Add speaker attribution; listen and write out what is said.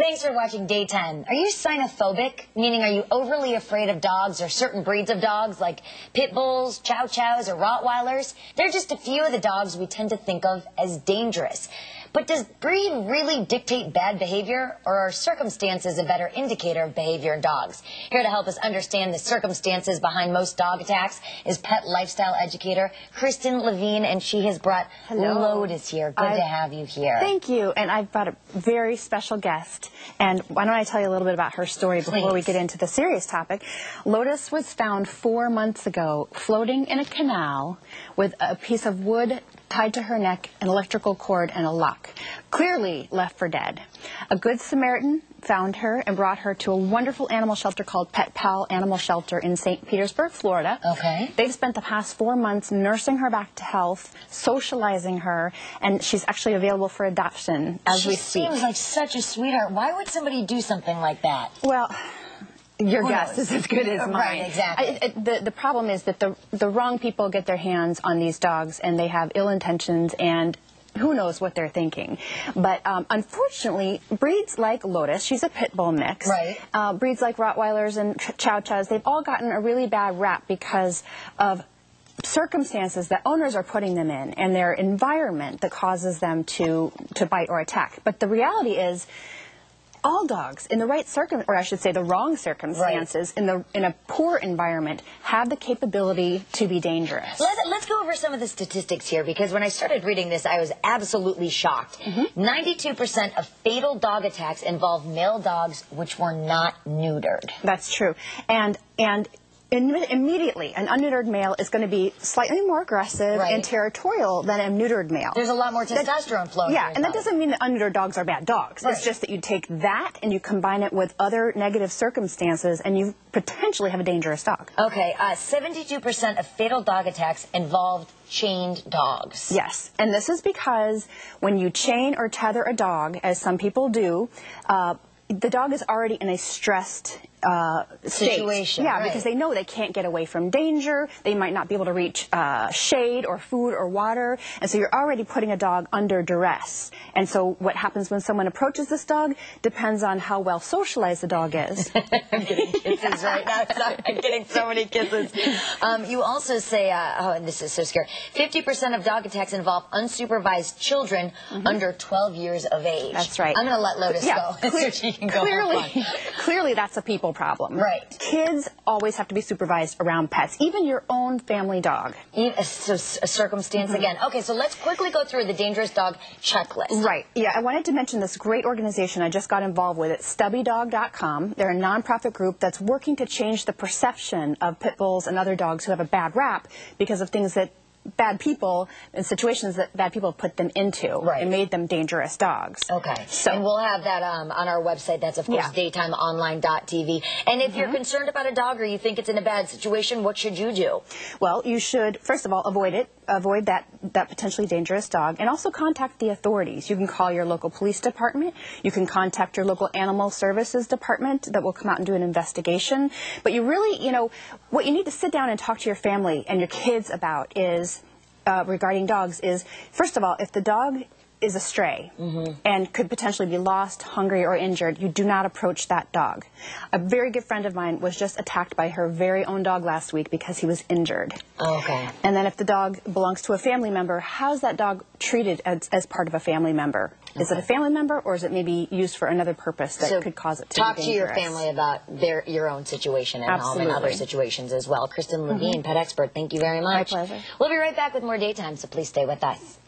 Speaker 1: Thanks for watching Daytime. Are you cynophobic? Meaning, are you overly afraid of dogs or certain breeds of dogs like pit bulls, chow chows, or Rottweilers? They're just a few of the dogs we tend to think of as dangerous. But does breed really dictate bad behavior, or are circumstances a better indicator of behavior in dogs? Here to help us understand the circumstances behind most dog attacks is pet lifestyle educator Kristen Levine, and she has brought Lotus here. Good to have you here.
Speaker 2: Thank you. And I've brought a very special guest. And why don't I tell you a little bit about her story before we get into the serious topic. Lotus was found 4 months ago floating in a canal with a piece of wood tied to her neck, an electrical cord, and a lock. Clearly left for dead. A good Samaritan found her and brought her to a wonderful animal shelter called Pet Pal Animal Shelter in St. Petersburg, Florida.
Speaker 1: Okay.
Speaker 2: They've spent the past 4 months nursing her back to health, socializing her, and she's actually available for adoption as we speak.
Speaker 1: She seems like such a sweetheart. Why would somebody do something like that?
Speaker 2: Well, your guess is as good as mine.
Speaker 1: Right, exactly.
Speaker 2: The problem is that the wrong people get their hands on these dogs, and they have ill intentions, and who knows what they're thinking. But unfortunately, breeds like Lotus, she's a pit bull mix.
Speaker 1: Right.
Speaker 2: Breeds like Rottweilers and chow chows, they've all gotten a really bad rap because of circumstances that owners are putting them in and their environment that causes them to bite or attack. But the reality is, all dogs in the right or I should say the wrong circumstances, in a poor environment, have the capability to be dangerous.
Speaker 1: Let's go over some of the statistics here, because when I started reading this, I was absolutely shocked. 92% of fatal dog attacks involve male dogs which were not neutered.
Speaker 2: That's true. And immediately, an unneutered male is going to be slightly more aggressive and territorial than a neutered male.
Speaker 1: There's a lot more testosterone flowing.
Speaker 2: Yeah, and that doesn't mean that unneutered dogs are bad dogs. It's just that you take that and you combine it with other negative circumstances, and you potentially have a dangerous dog.
Speaker 1: Okay, 72% of fatal dog attacks involved chained dogs.
Speaker 2: Yes, and this is because when you chain or tether a dog, as some people do, the dog is already in a stressed
Speaker 1: situation.
Speaker 2: Yeah, because they know they can't get away from danger. They might not be able to reach shade or food or water. And so you're already putting a dog under duress. And so what happens when someone approaches this dog depends on how well socialized the dog is.
Speaker 1: I'm getting kisses right now. Sorry, I'm getting so many kisses. You also say, oh, and this is so scary, 50% of dog attacks involve unsupervised children under 12 years of age.
Speaker 2: That's right.
Speaker 1: I'm going to let Lotus go so she can go
Speaker 2: clearly that's a people problem.
Speaker 1: Right.
Speaker 2: Kids always have to be supervised around pets, even your own family dog.
Speaker 1: So a circumstance again. Okay, so let's quickly go through the dangerous dog checklist.
Speaker 2: Right. Yeah, I wanted to mention this great organization I just got involved with. It's StubbyDog.com. They're a nonprofit group that's working to change the perception of pit bulls and other dogs who have a bad rap because of things that bad people and situations that bad people put them into and made them dangerous dogs.
Speaker 1: Okay. So, and we'll have that on our website. That's, of course, daytimeonline.tv. And if you're concerned about a dog or you think it's in a bad situation, what should you do?
Speaker 2: Well, you should, first of all, avoid it. Avoid that potentially dangerous dog, and also contact the authorities. You can call your local police department. You can contact your local animal services department that will come out and do an investigation. But you really, what you need to sit down and talk to your family and your kids about is, regarding dogs, is, first of all, if the dog is a stray and could potentially be lost, hungry, or injured, you do not approach that dog. A very good friend of mine was just attacked by her very own dog last week because he was injured.
Speaker 1: Okay.
Speaker 2: And then if the dog belongs to a family member, how's that dog treated as part of a family member? Is it a family member, or is it maybe used for another purpose that could cause it to be dangerous?
Speaker 1: Talk to your family about your own situation at home and other situations as well. Kristen Levine, pet expert, thank you very much.
Speaker 2: My pleasure.
Speaker 1: We'll be right back with more Daytime, so please stay with us.